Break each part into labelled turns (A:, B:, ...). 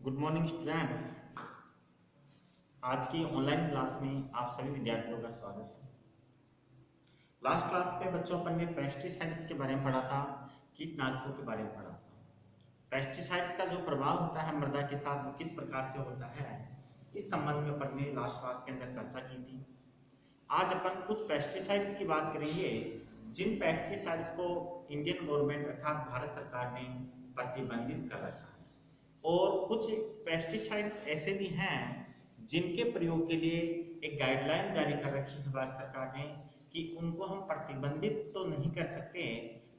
A: Good morning students. आज की online class में आप सभी विद्यार्थियों का स्वागत है। लास्ट क्लास में बच्चों अपन ने पेस्टिसाइड्स के बारे में पढ़ा था, कीटनाशकों के बारे में पढ़ा था। पेस्टिसाइड्स का जो प्रभाव होता है मृदा के साथ वो किस प्रकार से होता है, इस संबंध में अपन ने लास्ट क्लास के अंदर चर्चा की थी। आज अपन कुछ पेस्टिसाइड्स की बात करेंगे जिन पेस्टिसाइड्स को इंडियन गवर्नमेंट अर्थात भारत सरकार ने प्रतिबंधित कर रखा है, और कुछ पेस्टिसाइड्स ऐसे भी हैं जिनके प्रयोग के लिए एक गाइडलाइन जारी कर रखी है भारत सरकार ने कि उनको हम प्रतिबंधित तो नहीं कर सकते,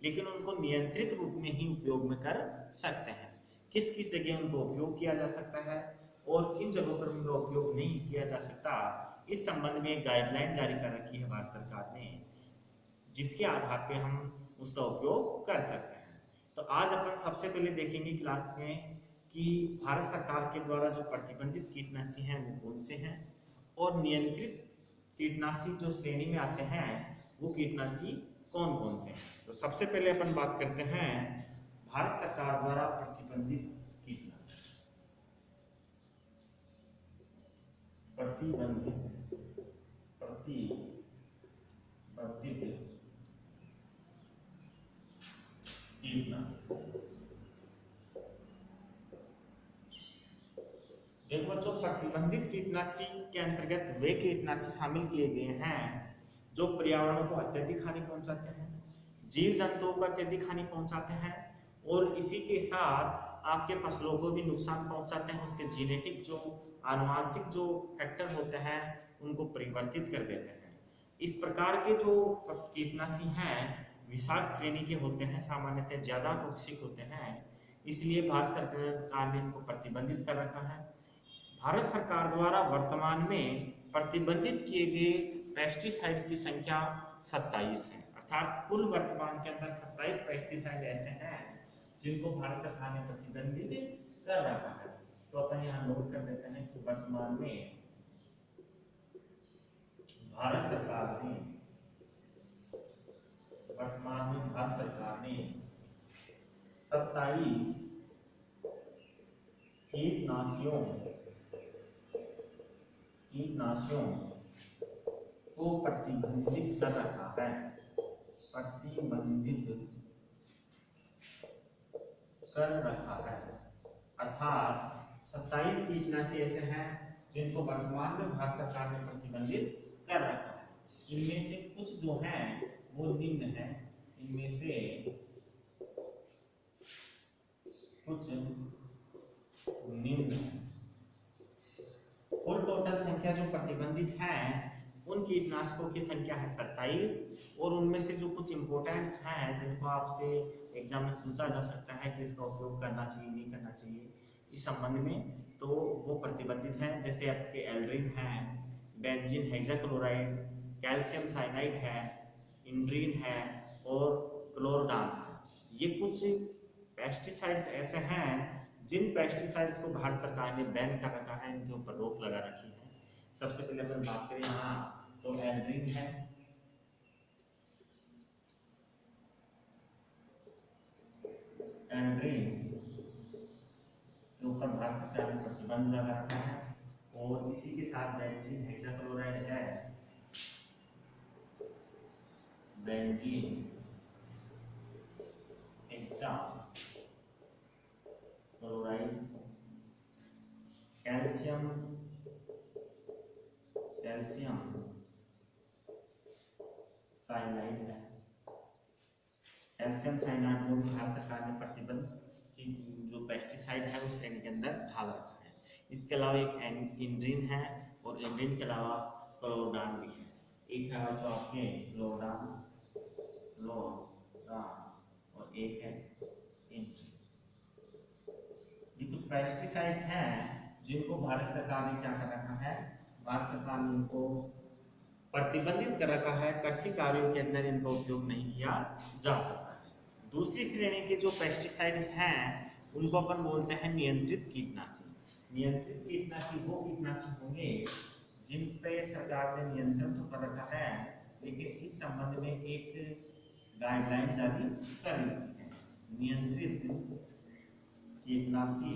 A: लेकिन उनको नियंत्रित रूप में ही उपयोग में कर सकते हैं। किस किस जगह उनको उपयोग किया जा सकता है और किन जगहों पर उनका उपयोग नहीं किया जा सकता, इस संबंध में एक गाइडलाइन जारी कर रखी है भारत सरकार ने, जिसके आधार पे हम उसका उपयोग कर सकते हैं। तो आज अपन सबसे पहले देखेंगे क्लास में कि भारत सरकार के द्वारा जो प्रतिबंधित कीटनाशी हैं वो कौन से हैं, और नियंत्रित कीटनाशी जो श्रेणी में आते हैं वो कीटनाशी कौन कौन से हैं। तो सबसे पहले अपन बात करते हैं भारत सरकार द्वारा प्रतिबंधित कीटनाशी। प्रतिबंधित कीटनाशी, देखो जो प्रतिबंधित कीटनाशी के अंतर्गत वे कीटनाशी शामिल किए गए हैं जो पर्यावरण को अत्यधिक हानि पहुंचाते हैं, जीव जंतुओं को अत्यधिक हानि पहुंचाते हैं, और इसी के साथ आपके फसलों को भी नुकसान पहुंचाते हैं। उसके जेनेटिक जो आनुवांशिक जो फैक्टर होते हैं उनको परिवर्तित कर देते हैं। इस प्रकार के जो कीटनाशी हैं विषाक्त श्रेणी के होते हैं, सामान्यतः ज्यादा टॉक्सिक होते हैं, इसलिए भारत सरकार ने इनको प्रतिबंधित कर रखा है। भारत सरकार द्वारा वर्तमान में प्रतिबंधित किए गए पेस्टिसाइड्स की संख्या 27 है, अर्थात कुल वर्तमान के अंदर 27 पेस्टिसाइड ऐसे हैं जिनको भारत सरकार ने प्रतिबंधित कर रखा है। तो अपन यहाँ नोट कर देते हैं कि वर्तमान में भारत सरकार ने भारत सरकार ने 27 कीटनाशियों को प्रतिबंधित कर रखा है। अर्थात 27 कीटनाशी ऐसे हैं जिनको वर्तमान में भारत सरकार ने प्रतिबंधित कर रखा है। इनमें से कुछ जो हैं वो निम्न है, इनमें से कुछ निम्न है। कुल टोटल संख्या जो प्रतिबंधित है उन कीटनाशकों की संख्या है 27, और उनमें से जो कुछ इंपोर्टेंट्स हैं जिनको आपसे एग्जाम में पूछा जा सकता है कि इसका उपयोग करना चाहिए नहीं करना चाहिए इस संबंध में, तो वो प्रतिबंधित हैं। जैसे आपके एल्ड्रीन है, बेंजीन हेक्साक्लोराइड, कैल्शियम साइनाइड है, इंड्रीन है और क्लोरोडान है। ये कुछ पेस्टिसाइड्स ऐसे हैं जिन पेस्टिसाइड्स को भारत सरकार ने बैन कर रखा है, इनके ऊपर रोक लगा रखी है। सबसे पहले अगर बात करें यहाँ तो एल्ड्रीन है, एल्ड्रीन के ऊपर भारत सरकार ने प्रतिबंध लगा रखा है, और इसी के साथ बेंजीन हेक्साक्लोराइड है, बेंजीन हेक्साक्लोराइड, कैल्शियम साइनाइड है। कैल्शियम साइनाइड को भी भारत सरकार ने प्रतिबंध की जो पेस्टिसाइड है उस श्रेणी के अंदर ढाल रखा है। इसके अलावा एक इंड्रीन है, और इंड्रीन के अलावा क्लोरोडान भी है। एक है जो आपके क्लोरोडान और एक है इंड्रीन। ये कुछ पेस्टिसाइड्स हैं जिनको भारत सरकार ने क्या कर रखा है, भारत सरकार ने इनको प्रतिबंधित कर रखा है। कृषि कार्यों के अंदर इनका उपयोग नहीं किया जा सकता है। दूसरी श्रेणी के जो पेस्टिसाइड्स हैं उनको अपन बोलते हैं नियंत्रित कीटनाशी। नियंत्रित कीटनाशी वो कीटनाशी होंगे जिन पे सरकार ने नियंत्रण तो कर रखा है, लेकिन इस संबंध में एक गाइडलाइन जारी कर रखी है। नियंत्रित कीटनाशी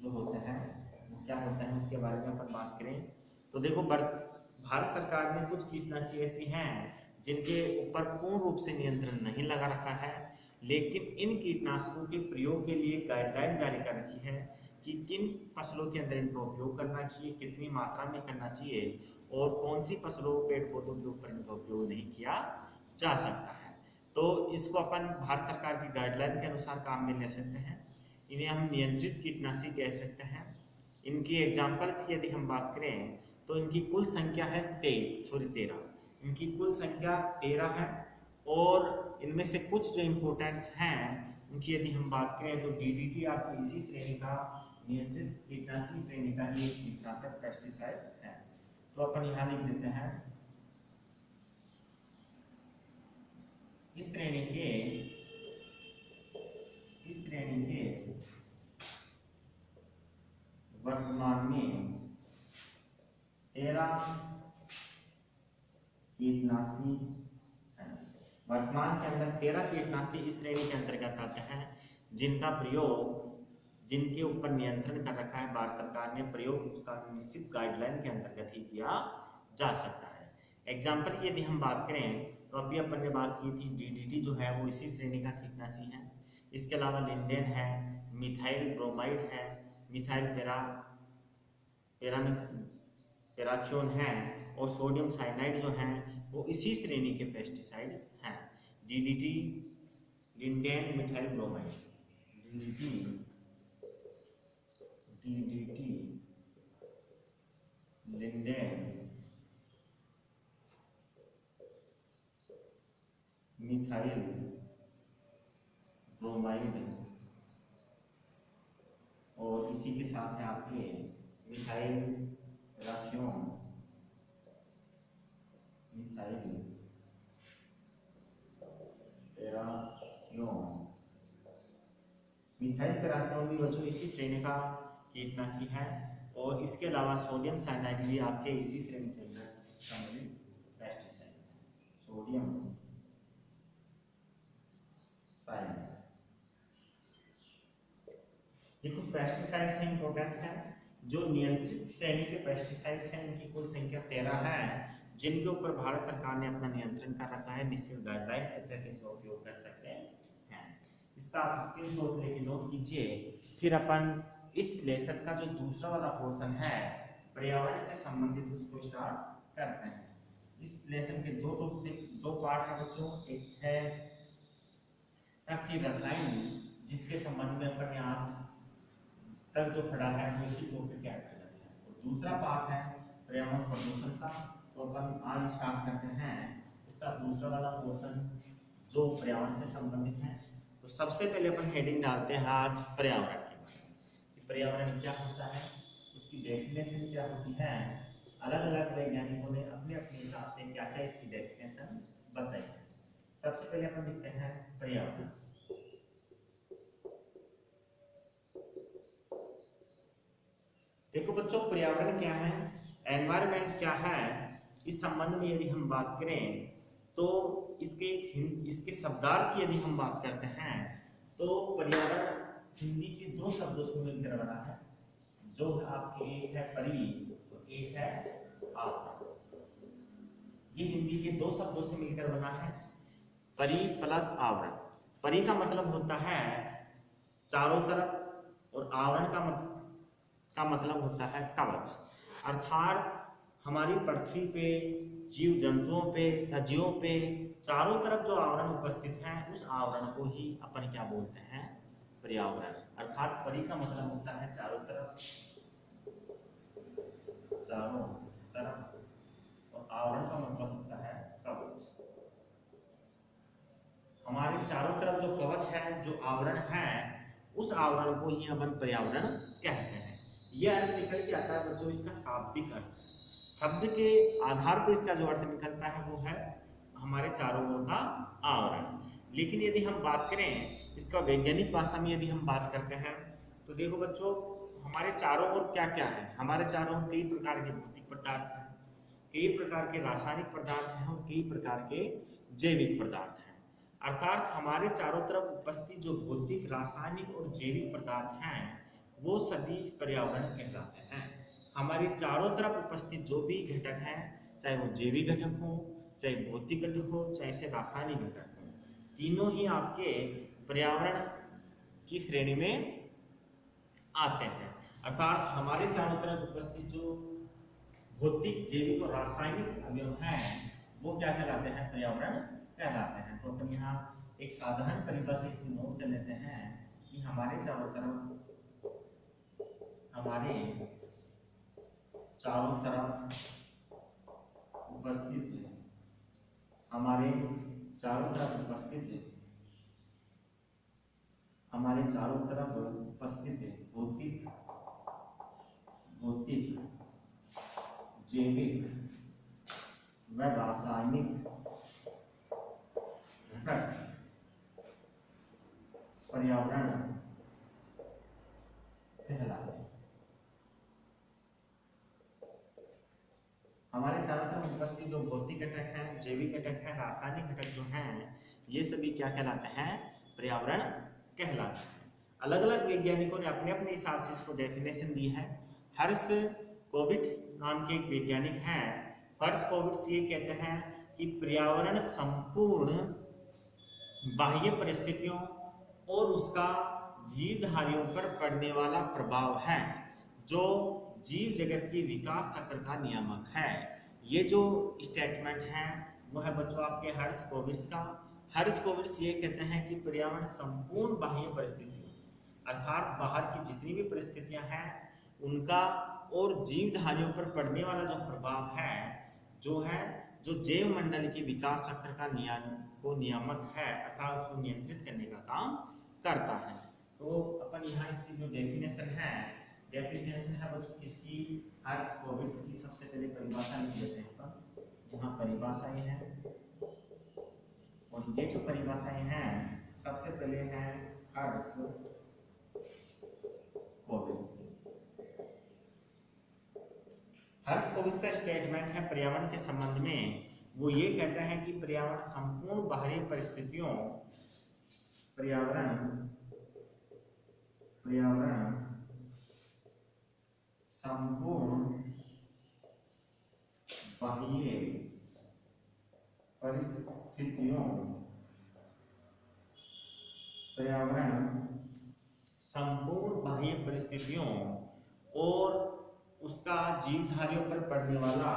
A: जो होते हैं वो क्या होते हैं उसके बारे में अपन बात करें तो देखो भारत सरकार ने कुछ कीटनाशी ऐसी हैं जिनके ऊपर पूर्ण रूप से नियंत्रण नहीं लगा रखा है, लेकिन इन कीटनाशकों के प्रयोग के लिए गाइडलाइन जारी कर रखी है कि किन फसलों के अंदर इनका उपयोग करना चाहिए, कितनी मात्रा में करना चाहिए और कौन सी फसलों पेड़ पौधों के ऊपर इनका उपयोग नहीं किया जा सकता है। तो इसको अपन भारत सरकार की गाइडलाइन के अनुसार काम में ले सकते हैं। इन्हें हम नियंत्रित कीटनाशी कह सकते हैं। इनकी एग्जाम्पल्स की यदि हम बात करें तो इनकी कुल संख्या है 13। इनकी कुल संख्या 13 है और इनमें से कुछ जो इम्पोर्टेंट्स हैं उनकी यदि हम बात करें तो डीडीटी आपकी इसी श्रेणी का नियंत्रित कीटनाशी श्रेणी का ही कीटनाशक पेस्टिसाइड्स है। तो अपन यहाँ लिख देते हैं इस श्रेणी के वर्तमान में 13 कीटनाशी वर्तमान के अंदर 13 कीटनाशी इस श्रेणी के अंतर्गत आते हैं जिनका प्रयोग जिनके ऊपर नियंत्रण कर रखा है भारत सरकार ने, प्रयोग उसका निश्चित गाइडलाइन के अंतर्गत ही किया जा सकता है। एग्जाम्पल की यदि हम बात करें तो अभी अपन ने बात की थी डीडीटी जो है वो इसी श्रेणी का कीटनाशी है। इसके अलावा लिंडेन है, मिथाइल ब्रोमाइड है, मिथाइल पैराथियोन है और सोडियम साइनाइड जो है वो इसी श्रेणी के पेस्टिसाइड्स हैं। DDT, lindane, methyl bromide, DDT, lindane, methyl bromide और इसी के साथ है आपके मिथाइल पैराथियोन, मिथाइल पैराथियोन भी बच्चों इसी श्रेणी का कीटनाशी है और इसके अलावा सोडियम साइनाइड भी आपके इसी श्रेणी के अंदर सम्मिलित पेस्टिसाइड है। सोडियम साइनाइड ये कुछ पेस्टिसाइड्स हैं इंपॉर्टेंट हैं जो नियंत्रित श्रेणी के पेस्टिसाइड्स हैं। इनकी कुल संख्या 13 है जिनके ऊपर भारत सरकार ने अपना नियंत्रण कर रखा है, निश्चित गाइडलाइन के तहत इनका उपयोग कर सकते हैं। इसका आप स्क्रीनशॉट लेके नोट कीजिए। फिर अपन इस लेसन का जो दूसरा वाला पोर्शन है पर्यावरण से संबंधित उसको स्टार्ट करते हैं। इस लेसन के दो पार्ट है बच्चों, एक है कृषि रसायन जिसके संबंध में अपन आज तक जो पढ़ा है उसी को फिर क्या कर जाते हैं, और दूसरा पार्ट है पर्यावरण प्रदूषण का। तो अपन आज स्टार्ट करते हैं इसका दूसरा वाला पोर्शन जो पर्यावरण से संबंधित है। तो सबसे पहले अपन हेडिंग डालते हैं आज पर्यावरण के बारे में कि पर्यावरण क्या होता है, उसकी डेफिनेशन क्या होती है। अलग अलग वैज्ञानिकों ने अपने अपने हिसाब से क्या क्या इसकी डेफिनेशन बताई है। सबसे पहले अपन लिखते हैं पर्यावरण। देखो बच्चों पर्यावरण क्या है, एनवायरनमेंट क्या है, इस संबंध में यदि हम बात करें तो इसके शब्दार्थ की यदि हम बात करते हैं तो पर्यावरण हिंदी के दो शब्दों से मिलकर बना है, जो आपके एक है परि और एक है आवरण। ये हिंदी के दो शब्दों से मिलकर बना है, परि प्लस आवरण। परि का मतलब होता है चारों तरफ और आवरण का मतलब होता है कवच। अर्थात हमारी पृथ्वी पे जीव जंतुओं पे सजीवों पे चारों तरफ जो आवरण उपस्थित है उस आवरण को ही अपन क्या बोलते हैं, पर्यावरण। अर्थात परि का मतलब होता है चारों तरफ और आवरण का मतलब होता है कवच। हमारे चारों तरफ जो कवच है, जो आवरण है, उस आवरण को ही अपन पर्यावरण कहते हैं। यह अर्थ निकल के आता है बच्चों इसका शाब्दिक अर्थ। शब्द के आधार पर इसका जो अर्थ निकलता है वो है हमारे चारों ओर का आवरण। लेकिन यदि हम बात करें इसका वैज्ञानिक भाषा में यदि हम बात करते हैं तो देखो बच्चों हमारे चारों ओर क्या क्या है। हमारे चारों ओर कई प्रकार के भौतिक पदार्थ हैं, कई प्रकार के रासायनिक पदार्थ हैं और कई प्रकार के जैविक पदार्थ हैं। अर्थात हमारे चारों तरफ उपस्थित जो भौतिक, रासायनिक और जैविक पदार्थ हैं वो सभी पर्यावरण कहलाते हैं। हमारी चारों तरफ उपस्थित जो भी घटक हैं, चाहे वो जैविक घटक हो, चाहे भौतिक घटक हो, चाहे ऐसे रासायनिक घटक हो, तीनों ही आपके पर्यावरण की श्रेणी में आते हैं। अर्थात हमारे चारों तरफ उपस्थित जो भौतिक, जैविक और रासायनिक अवयव हैं वो क्या कहलाते हैं? पर्यावरण कहलाते हैं। तो अपन यहाँ एक साधारण परिभाषा इसे नोट कर लेते हैं कि हमारे चारों तरफ उपस्थित है, हमारे चारों तरफ उपस्थित है भौतिक, जैविक व रासायनिक घटक पर्यावरण कहलाते हैं। हमारे चारों तरफ उपस्थित जो भौतिक घटक हैं, जैविक घटक हैं, रासायनिक घटक जो हैं, ये सभी क्या कहलाते हैं? पर्यावरण कहलाते हैं। अलग अलग वैज्ञानिकों ने अपने अपने हिसाब से इसको डेफिनेशन दी है। हर्ष कोविट्स नाम के एक वैज्ञानिक हैं। हर्ष कोविट्स ये कहते हैं कि पर्यावरण संपूर्ण बाह्य परिस्थितियों और उसका जीवधारियों पर पड़ने वाला प्रभाव है, जो जीव जगत की विकास चक्र का नियामक है। ये जो स्टेटमेंट है वो है बच्चों आपके हर्ष कोविट्स का। हर्ष कोविट्स ये कहते हैं कि पर्यावरण संपूर्ण बाह्य परिस्थितियों अर्थात बाहर की जितनी भी परिस्थितियां हैं उनका और जीवधारियों पर पड़ने वाला जो प्रभाव है जो जैव मंडल के विकास चक्र का नियामक है अर्थात उसको नियंत्रित करने का काम करता है। तो अपन यहाँ इसकी जो डेफिनेशन है बच्चों किसकी? हर्ष कोविट्स की। सबसे पहले परिभाषा लिख लेते हैं अपन। यहाँ परिभाषाएं हैं और ये जो परिभाषाएं हैं सबसे पहले है हर्ष कोविट्स की। हर्ष कोविट्स का स्टेटमेंट है पर्यावरण के संबंध में। वो ये कहता है कि पर्यावरण संपूर्ण बाहरी परिस्थितियों संपूर्ण बाह्य परिस्थितियों और उसका जीवधारियों पर पड़ने वाला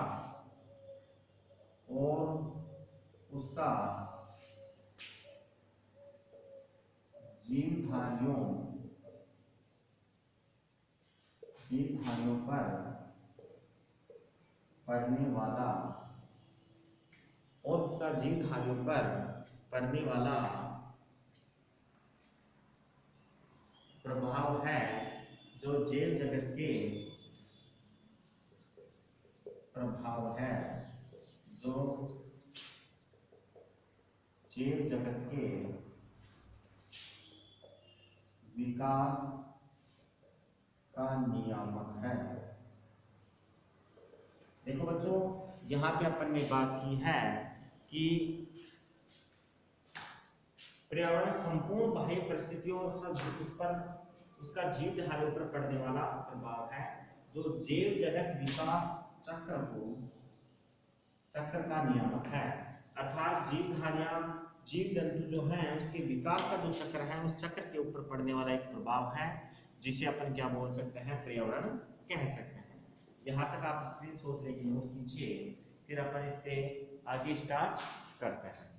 A: जीवधारियों पर पड़ने वाला प्रभाव है, जो जैव जगत के विकास का नियामक है। देखो बच्चों यहाँ पे अपन ने बात की है कि पर्यावरण संपूर्ण बाह्य परिस्थितियों और उसका जीवधारियों पर पड़ने वाला प्रभाव है, जो जैव जगत विकास चक्र का नियामक है। अर्थात जीव जंतु जो हैं उसके विकास का जो चक्र है उस चक्र के ऊपर पड़ने वाला एक प्रभाव है, जिसे अपन क्या बोल सकते हैं? पर्यावरण कह सकते हैं। यहाँ तक आप स्क्रीनशॉट लेके नोट कीजिए, फिर अपन इससे आगे स्टार्ट करते हैं।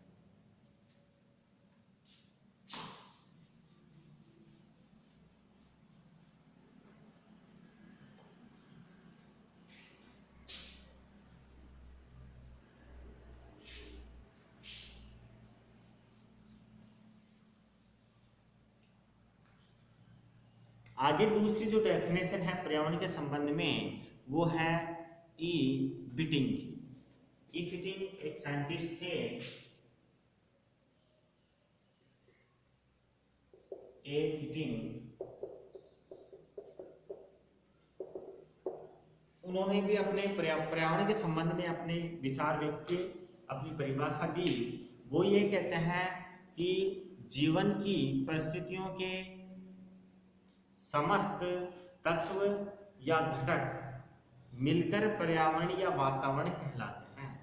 A: आगे दूसरी जो डेफिनेशन है पर्यावरण के संबंध में वो है ई फिटिंग की। ई फिटिंग एक साइंटिस्ट थे, ए फिटिंग। उन्होंने भी अपने पर्यावरण के संबंध में अपने विचार व्यक्त किए, अपनी परिभाषा दी। वो ये कहते हैं कि जीवन की परिस्थितियों के समस्त तत्व या घटक मिलकर पर्यावरण या वातावरण कहलाते हैं।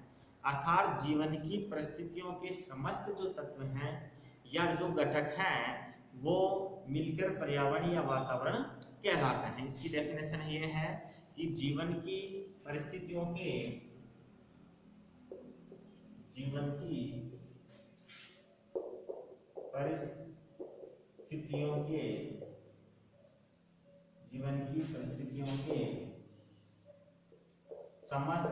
A: अर्थात जीवन की परिस्थितियों के समस्त जो तत्व हैं या जो घटक हैं वो मिलकर पर्यावरण या वातावरण कहलाते हैं। इसकी डेफिनेशन ये है कि जीवन की परिस्थितियों के समस्त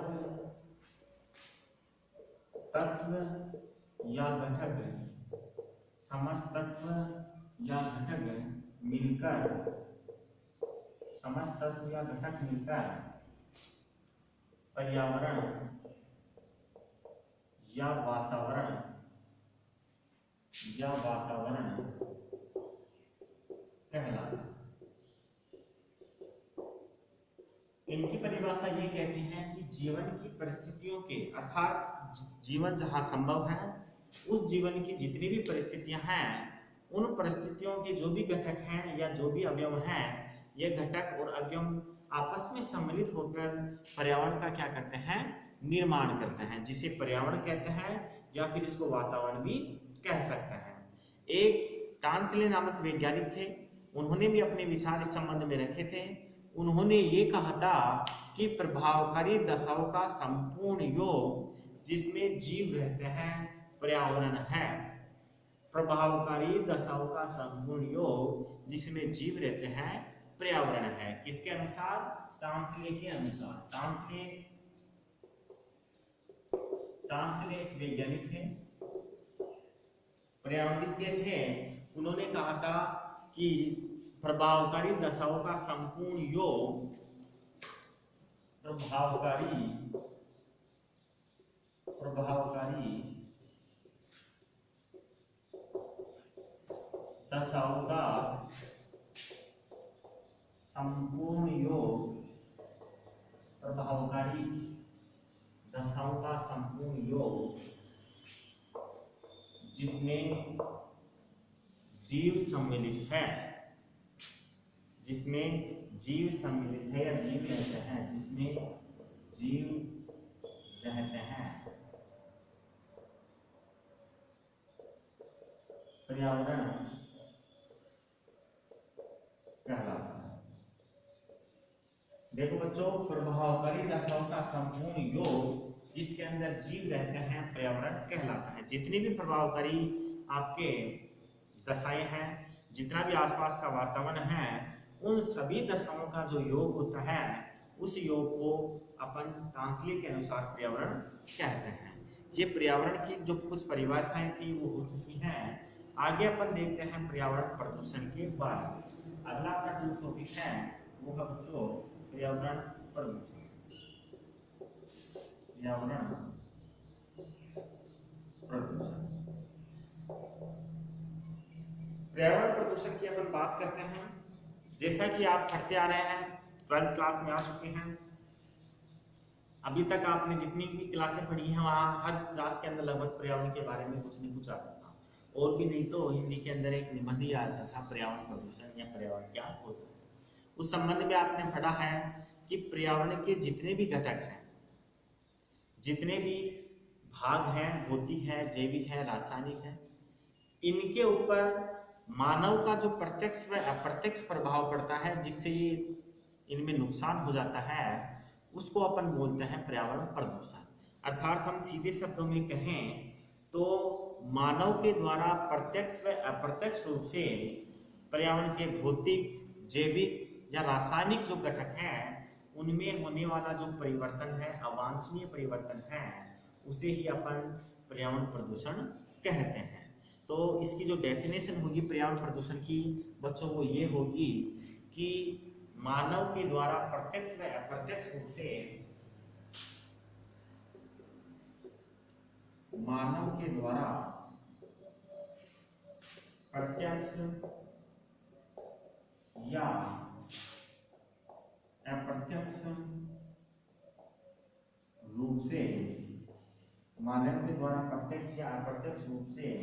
A: तत्व या घटक मिलकर पर्यावरण या वातावरण कहलाता है। इनकी परिभाषा ये कहती है कि जीवन की परिस्थितियों के अर्थात जीवन जहां संभव है उस जीवन की जितनी भी परिस्थितियां हैं उन परिस्थितियों के जो भी घटक हैं या जो भी अवयव हैं ये घटक और अवयव आपस में सम्मिलित होकर पर्यावरण का क्या करते हैं, निर्माण करते हैं, जिसे पर्यावरण कहते हैं या फिर इसको वातावरण भी कह सकते हैं। एक टांसले नामक वैज्ञानिक थे, उन्होंने भी अपने विचार इस संबंध में रखे थे। उन्होंने ये कहा था कि प्रभावकारी दशाओं का संपूर्ण योग जिसमें जीव रहते हैं पर्यावरण है। प्रभावकारी दशाओं का संपूर्ण योग जिसमें जीव रहते हैं पर्यावरण है। किसके अनुसार? टांसले के अनुसार। टांसले एक वैज्ञानिक थे, पर्यावरणविद थे। उन्होंने कहा था कि प्रभावकारी दशाओं का संपूर्ण योग प्रभावकारी दशाओं का संपूर्ण योग जिसमें जीव सम्मिलित है या जीव रहते हैं, जिसमें जीव रहते हैं पर्यावरण कहलाता है। देखो बच्चों, प्रभावकारी दशाओं का संपूर्ण योग जिसके अंदर जीव रहते हैं पर्यावरण कहलाता है। जितनी भी प्रभावकारी आपके दशाएं हैं, जितना भी आसपास का वातावरण है, उन सभी दशाओं का जो योग होता है उस योग को अपन टांसले के अनुसार पर्यावरण कहते हैं। ये पर्यावरण की जो कुछ परिभाषाएं थी वो हो चुकी हैं। आगे अपन देखते हैं पर्यावरण प्रदूषण के बारे में। अगला अपना जो टॉपिक है वो है बच्चों पर्यावरण प्रदूषण। पर्यावरण प्रदूषण की अपन बात करते हैं। जैसा कि आप पढ़ते आ रहे हैं, 12th क्लास में आ चुके हैं, अभी तक आपने जितनी भी क्लासें पढ़ी हैं वहाँ हर क्लास के अंदर लगभग पर्यावरण के बारे में कुछ न कुछ आता था, और भी नहीं तो हिंदी के अंदर एक निबंध ही आता था पर्यावरण प्रदूषण या पर्यावरण क्या होता है। उस संबंध में आपने पढ़ा है कि पर्यावरण के जितने भी घटक हैं, जितने भी भाग हैं, भौतिक है, जैविक है, रासायनिक है, इनके ऊपर मानव का जो प्रत्यक्ष व अप्रत्यक्ष प्रभाव पड़ता है जिससे ये इनमें नुकसान हो जाता है, उसको अपन बोलते हैं पर्यावरण प्रदूषण। अर्थात हम सीधे शब्दों में कहें तो मानव के द्वारा प्रत्यक्ष व अप्रत्यक्ष रूप से पर्यावरण के भौतिक, जैविक या रासायनिक जो घटक हैं उनमें होने वाला जो परिवर्तन है, अवांछनीय परिवर्तन है, उसे ही अपन पर्यावरण प्रदूषण कहते हैं। तो इसकी जो डेफिनेशन होगी पर्यावरण प्रदूषण की बच्चों वो ये होगी कि मानव के द्वारा प्रत्यक्ष व अप्रत्यक्ष रूप से प्रत्यक्ष या अप्रत्यक्ष रूप से मानव के द्वारा प्रत्यक्ष या अप्रत्यक्ष रूप से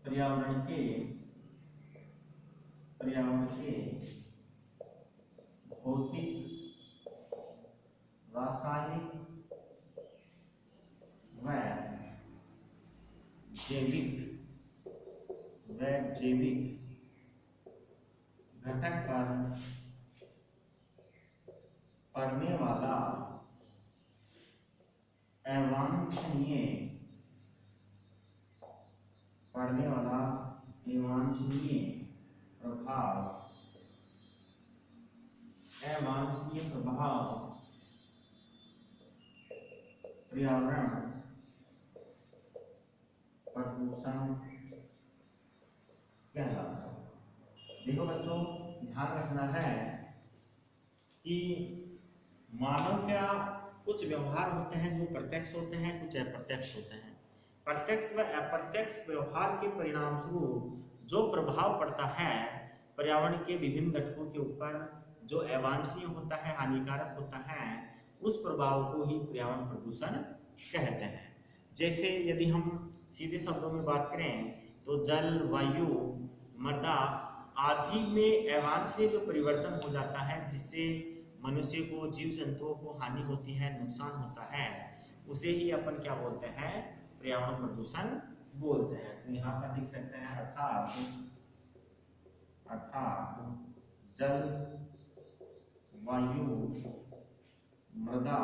A: पर्यावरण के पर्यावरण के भौतिक, रासायनिक व जैविक घटक पर पड़ने वाला अवांछनीय प्रभाव पर्यावरण प्रदूषण कहलाता है। देखो बच्चों, ध्यान रखना है कि मानव क्या कुछ व्यवहार होते हैं जो प्रत्यक्ष होते हैं, कुछ अप्रत्यक्ष होते हैं। प्रत्यक्ष व अप्रत्यक्ष व्यवहार के परिणाम स्वरूप जो प्रभाव पड़ता है पर्यावरण के विभिन्न घटकों के ऊपर, जो अवांछनीय होता है, हानिकारक होता है, उस प्रभाव को ही पर्यावरण प्रदूषण कहते हैं। जैसे यदि हम सीधे शब्दों में बात करें तो जल, वायु, मृदा आदि में अवांछनीय जो परिवर्तन हो जाता है, जिससे मनुष्य को, जीव जंतुओं को हानि होती है, नुकसान होता है, उसे ही अपन क्या बोलते हैं, पर्यावरण प्रदूषण बोलते हैं। तो यहाँ पर लिख सकते हैं अर्थात जल, वायु, मृदा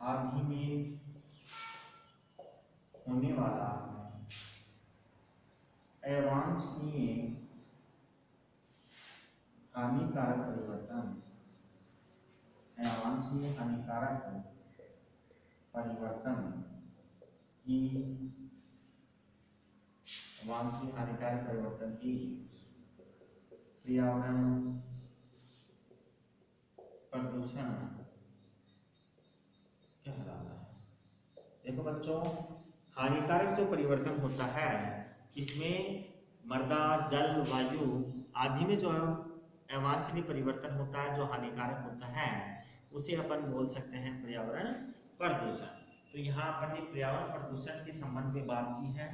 A: आदि में होने वाला अवांछनीय हानिकारक परिवर्तन ही पर्यावरण प्रदूषण कहलाता है। देखो बच्चों, हानिकारक जो परिवर्तन होता है, इसमें मृदा, जल, वायु आदि में जो अवांछनीय परिवर्तन होता है, जो हानिकारक होता है, उसे अपन बोल सकते हैं पर्यावरण प्रदूषण। तो यहाँ अपन ने पर्यावरण प्रदूषण के संबंध में बात की है,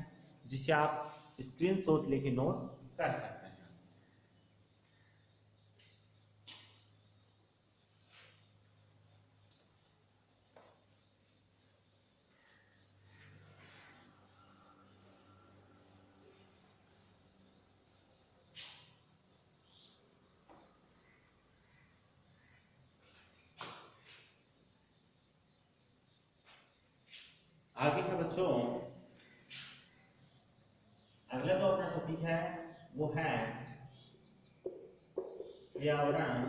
A: जिसे आप स्क्रीनशॉट लेके नोट कर सकते हैं। आगे का बच्चों, अगला जो अपना टॉपिक है वो है पर्यावरण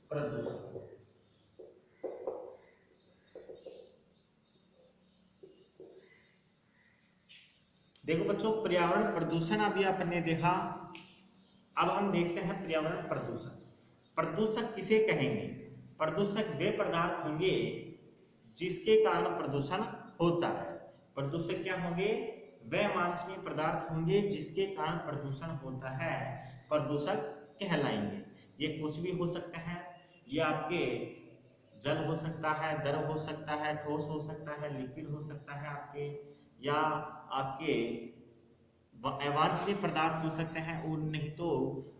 A: प्रदूषण। देखो बच्चों, पर्यावरण प्रदूषण अभी आपने देखा, अब हम देखते हैं पर्यावरण प्रदूषण। प्रदूषक किसे कहेंगे? प्रदूषक वे पदार्थ होंगे जिसके कारण प्रदूषण होता है। प्रदूषक क्या होंगे? वे अवांछनीय पदार्थ होंगे जिसके कारण प्रदूषण होता है, प्रदूषक कहलाएंगे। ये कुछ भी हो सकता है, ये आपके जल हो सकता है, द्रव हो सकता है, ठोस हो सकता है, लिक्विड हो सकता है आपके, या आपके अवांछनीय पदार्थ हो सकते हैं, और नहीं तो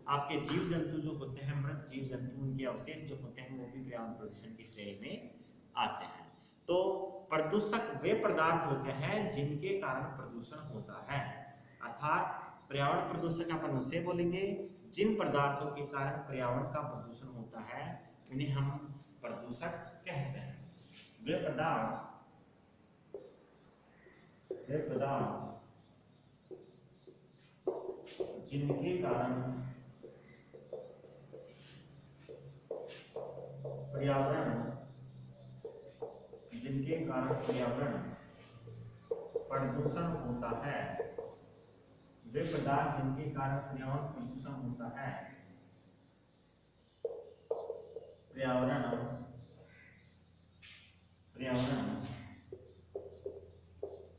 A: आपके जीव जंतु जो होते हैं, मृत जीव जंतु, उनके अवशेष जो होते हैं, वो भी पर्यावरण प्रदूषण की श्रेणी में आते हैं। तो प्रदूषक वे पदार्थ होते हैं जिनके कारण प्रदूषण होता है, अर्थात पर्यावरण प्रदूषक अपन उसे बोलेंगे जिन पदार्थों के कारण पर्यावरण का प्रदूषण होता है, उन्हें हम प्रदूषक कहते हैं। वे पदार्थ जिनके कारण पर्यावरण प्रदूषण होता है, वे पदार्थ जिनके कारण पर्यावरण प्रदूषण होता है, पर्यावरण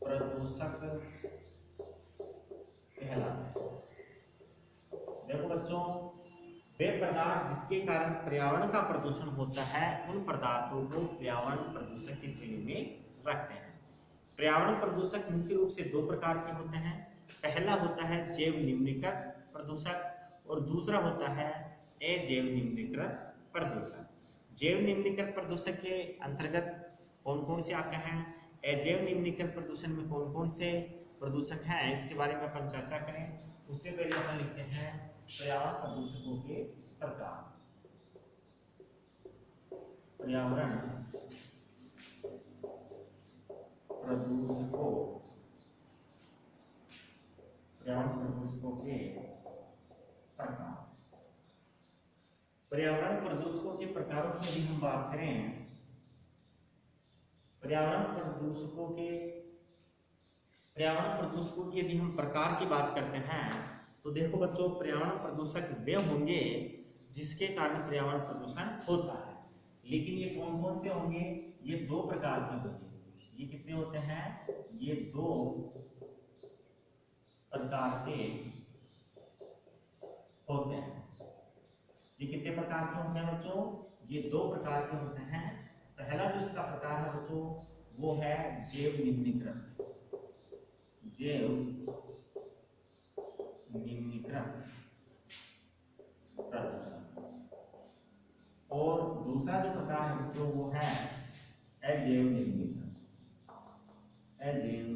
A: प्रदूषक कहलाते हैं। देखो बच्चों, वे पदार्थ जिसके कारण पर्यावरण का प्रदूषण होता है, उन पदार्थों को पर्यावरण प्रदूषक की श्रेणी में रखते हैं। पर्यावरण प्रदूषक मुख्य रूप से दो प्रकार के होते हैं। पहला होता है जैव निम्नीकृत प्रदूषक और दूसरा होता है अजैव निम्नीकृत प्रदूषक। जैव निम्नीकृत प्रदूषक के अंतर्गत कौन कौन से आते हैं, अजैव निम्नीकृत प्रदूषण में कौन कौन से प्रदूषक हैं, इसके बारे में अपन चर्चा करें। उससे पहले अपन लिखते हैं पर्यावरण प्रदूषकों के प्रकार। पर्यावरण प्रदूषकों, पर्यावरण प्रदूषकों के प्रकार। पर्यावरण प्रदूषकों के प्रकारों की यदि हम बात करें, पर्यावरण प्रदूषकों की यदि हम प्रकार की बात करते हैं तो देखो बच्चों, पर्यावरण प्रदूषक वे होंगे जिसके कारण पर्यावरण प्रदूषण होता है। लेकिन ये कौन कौन से होंगे, ये दो प्रकार के होंगे। ये कितने होते हैं, ये दो प्रकार के होते हैं। ये कितने प्रकार के होते हैं बच्चों, ये दो प्रकार के होते हैं। पहला जो इसका प्रकार है बच्चों वो है जैव निम्नीकृत, जैव निम्नीकृत प्रदूषण। और दूसरा जो प्रकार है बच्चों वो है अजैव निम्नीकृत, अजैव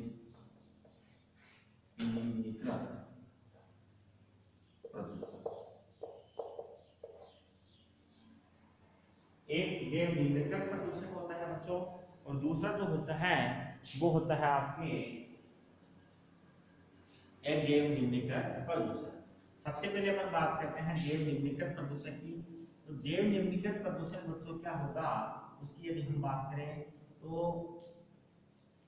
A: निम्नीकृत प्रदूषण। एक जैव निम्नीकृत प्रदूषक होता है बच्चों और दूसरा जो होता है वो होता है आपके अजैव निम्नीकृत प्रदूषक। सबसे पहले अपन बात करते हैं जैव निम्नीकृत प्रदूषक की। तो जैव निम्नीकृत प्रदूषक बच्चों क्या होगा, उसकी यदि हम बात करें तो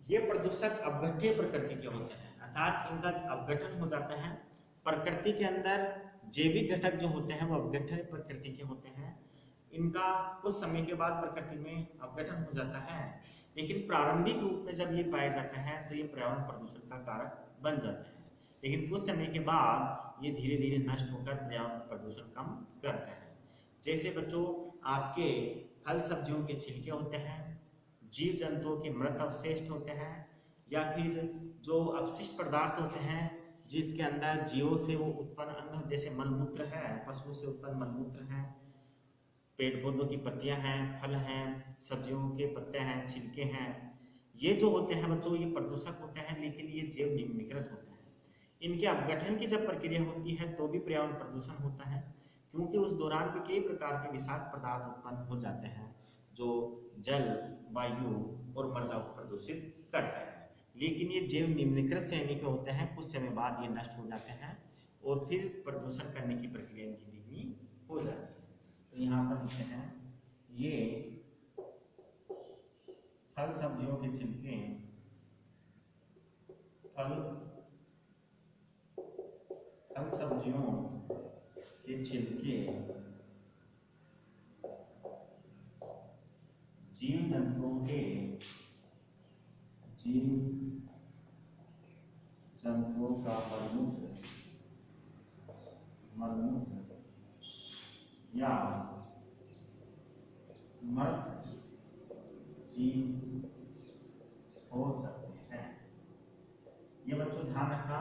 A: ये प्रदूषक अपघट्य प्रकृति के होते हैं, अर्थात इनका अपघटन हो जाता है प्रकृति के अंदर। जैविक घटक जो होते हैं वो अपघट्य प्रकृति के होते हैं, इनका कुछ समय के बाद प्रकृति में अपघटन हो जाता है, लेकिन प्रारंभिक रूप में जब ये पाए जाते हैं तो ये पर्यावरण प्रदूषण का कारक बन जाते हैं। लेकिन कुछ समय के बाद ये धीरे धीरे नष्ट होकर पर्यावरण प्रदूषण कम करते हैं। जैसे बच्चों आपके फल सब्जियों के छिलके होते हैं, जीव जंतुओं के मृत अवशेष होते हैं, या फिर जो अपशिष्ट पदार्थ होते हैं जिसके अंदर जीवों से वो उत्पन्न अन्न, जैसे मलमूत्र है, पशुओं से उत्पन्न मलमूत्र है, पेड़ पौधों की पत्तियां हैं, फल हैं, सब्जियों के पत्ते हैं, छिलके हैं, ये जो होते हैं बच्चों ये प्रदूषक होते हैं, लेकिन ये जैव निम्नीकृत होते हैं। इनके अपघटन की जब प्रक्रिया होती है तो भी पर्यावरण प्रदूषण होता है, क्योंकि उस दौरान भी कई प्रकार के विषाक्त पदार्थ उत्पन्न हो जाते हैं जो जल, वायु और मृदा को प्रदूषित करते हैं। लेकिन ये जैव निम्नीकृत श्रेणी के होते हैं, कुछ समय बाद ये नष्ट हो जाते हैं और फिर प्रदूषण करने की प्रक्रिया इनकी धीमी हो जाती है। तो यहाँ पर लिखते हैं ये फल सब्जियों के छिलके, फल सब्जियों के छिलके जीव जंतुओं का मलमूत्र या मृत जीव हो सकते हैं। ये बच्चों ध्यान रखना,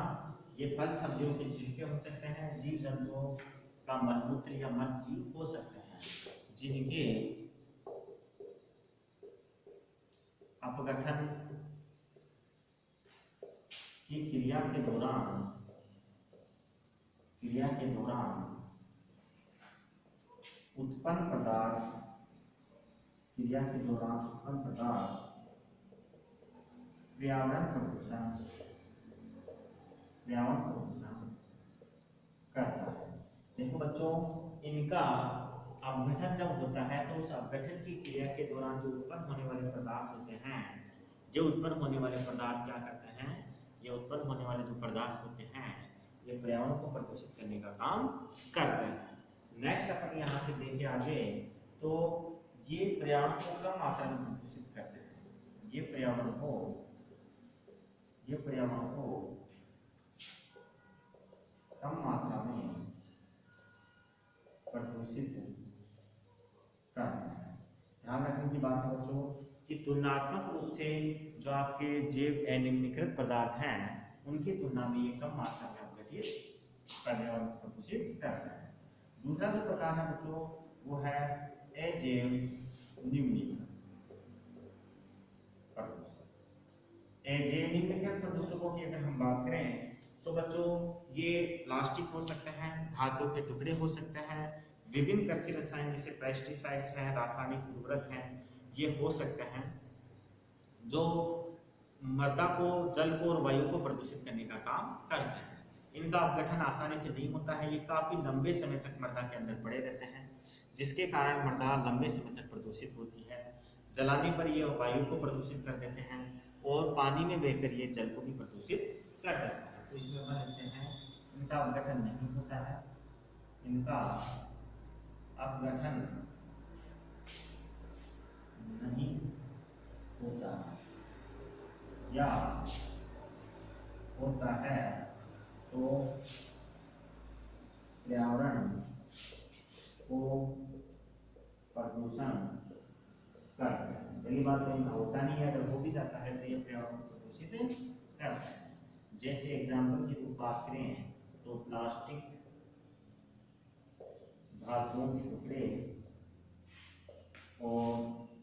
A: ये फल सब्जियों के छिलके हो सकते हैं, जीव जंतुओं का मलमूत्र या मृत जीव हो सकते हैं, जिनके अपघटन की क्रिया के दौरान उत्पन्न पदार्थ पर्यावरण प्रदूषण करता है। देखो बच्चों, इनका अपघटन जब होता है तो उस अपघटन की क्रिया के दौरान जो उत्पन्न होने वाले पदार्थ होते हैं, क्या करते हैं, ये उत्पन्न होने वाले जो पदार्थ होते हैं ये पर्यावरण को प्रदूषित करने का काम करते हैं। नेक्स्ट अपन यहाँ से देखें आगे, तो ये पर्यावरण को कम मात्रा में प्रदूषित करते हैं, ये पर्यावरण को कम मात्रा में प्रदूषित करते हैं। ध्यान रखने की बात है बच्चों कि तुलनात्मक रूप से जो आपके जैव अनिम्नीकृत पदार्थ हैं उनकी तुलना में ये कम मात्रा में अपघटित पर्यावरण प्रदूषित करता है। दूसरा जो प्रकार है बच्चों वो है अजैव निम्नीकरण प्रदूषक। अजैव निम्नीकरण प्रदूषकों की अगर हम बात करें तो बच्चों ये प्लास्टिक हो सकते हैं, धातु के टुकड़े हो सकते हैं, विभिन्न कृषि रसायन जैसे पेस्टिसाइड्स हैं, रासायनिक उर्वरक हैं, ये हो सकते हैं जो मृदा को, जल को और वायु को प्रदूषित करने का काम करते हैं। इनका अपघटन आसानी से नहीं होता है, ये काफी लंबे समय तक मृदा के अंदर पड़े रहते हैं, जिसके कारण मृदा लंबे समय तक प्रदूषित होती है। जलाने पर ये वायु को प्रदूषित कर देते हैं और पानी में बहकर ये जल को भी प्रदूषित कर देते हैं। तो इसमें हम लिखते हैं इनका अपघटन नहीं होता है, इनका अपघटन नहीं होता या होता है तो पर्यावरण को प्रदूषण करता है। पहली बात तो इनका होता नहीं है, अगर हो भी जाता है तो ये पर्यावरण को प्रदूषित करता है। जैसे एग्जाम्पल की बात करें तो प्लास्टिक, धातुओं के टुकड़े और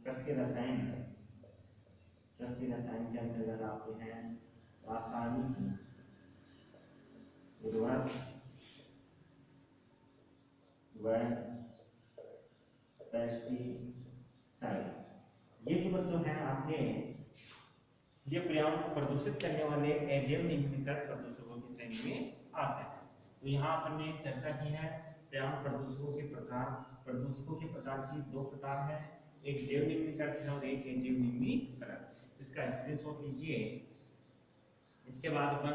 A: कृषि रसायन के अंतर्गत आते हैं रासायनिक उर्वरक व पेस्टिसाइड। ये जो बच्चों हैं आपके ये पर्यावरण को प्रदूषित करने वाले अजैव निम्नीकरण प्रदूषकों की श्रेणी में आते हैं। तो यहाँ अपन ने चर्चा की है पर्यावरण प्रदूषकों के प्रकार की दो प्रकार है, एक जैव निम्नीकरण है और एक अजैव निम्नीकरण। इसका स्क्रीनशॉट लीजिए। इसके बाद अपन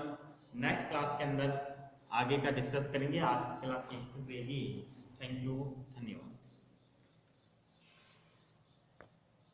A: नेक्स्ट क्लास के अंदर आगे का डिस्कस करेंगे। आज की क्लास यहीं तक रहेगी। थैंक यू, धन्यवाद।